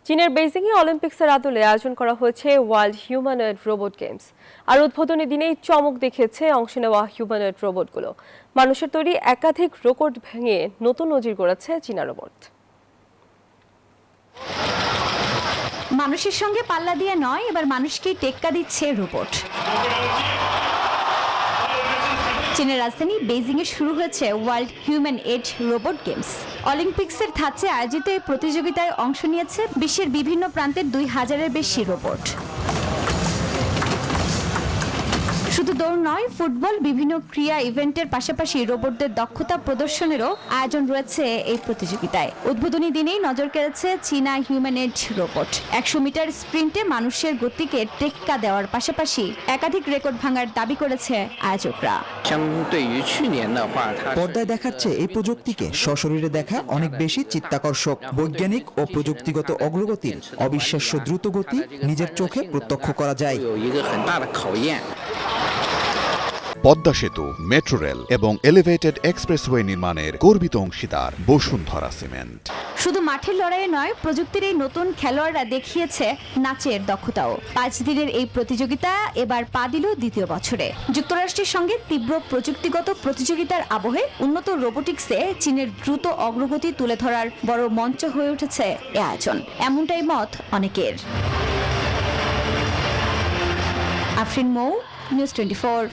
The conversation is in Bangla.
চীনের বেইজিংয়ে অলিম্পিক্সের আদলে আয়োজন করা হয়েছে ওয়ার্ল্ড হিউম্যানয়েড রোবট গেমস। আর উদ্বোধনী দিনেই চমক দেখিয়েছে অংশ নেওয়া হিউম্যানয়েড রোবটগুলো। মানুষের তৈরি একাধিক রেকর্ড ভেঙে নতুন নজির গড়েছে চীনা রোবট। মানুষের সঙ্গে পাল্লা দিয়ে নয়, এবার মানুষকেই টেক্কা দিচ্ছে রোবট। চীনের রাজধানী বেইজিংয়ে শুরু হয়েছে world humanoid robot games. অলিম্পিক্সের ধাঁচে আয়োজিত এই প্রতিযোগিতায় অংশ নিয়েছে বিশ্বের বিভিন্ন প্রান্তের 2000-এর বেশি রোবট। শুধু দৌড় নয়, ফুটবল, বিভিন্ন ক্রীড়া ইভেন্টের পাশাপাশি রোবটদের দক্ষতা প্রদর্শনেরও আয়োজন রয়েছে এই প্রতিযোগিতায়। উদ্বোধনী দিনেই নজর কেড়েছে চীনা হিউম্যানয়েড রোবট। 100 মিটার স্প্রিন্টে মানুষের গতিকে টেক্কা দেওয়ার পাশাপাশি একাধিক রেকর্ড ভাঙার দাবি করেছে আয়োজকরা। পর্দায় দেখাচ্ছে এই প্রযুক্তিকে সশরীরে দেখা অনেক বেশি চিত্তাকর্ষক। বৈজ্ঞানিক ও প্রযুক্তিগত অগ্রগতির অবিশ্বাস্য দ্রুত গতি নিজের চোখে প্রত্যক্ষ করা যায়। পদ্মা সেতু, মেট্রো রেল এবং এলিভেটেড এক্সপ্রেসওয়ে নির্মাণের গর্বিত অংশীদার বসুন্ধরা সিমেন্ট। শুধু মাঠের লড়াইয়ে নয়, প্রযুক্তির এই নতুন খেলোয়াড়রা দেখিয়েছে নাচের দক্ষতাও। 5 দিনের এই প্রতিযোগিতা এবার পা দিল দ্বিতীয় বছরে। যুক্তরাষ্ট্রের সঙ্গে তীব্র প্রযুক্তিগত প্রতিযোগিতার আবহে উন্নত রোবোটিক্সে চীনের দ্রুত অগ্রগতি তুলে ধরার বড় মঞ্চ হয়ে উঠেছে এ আয়োজন, এমনটাই মত অনেকের। আফরিন মৌ, নিউজ 24।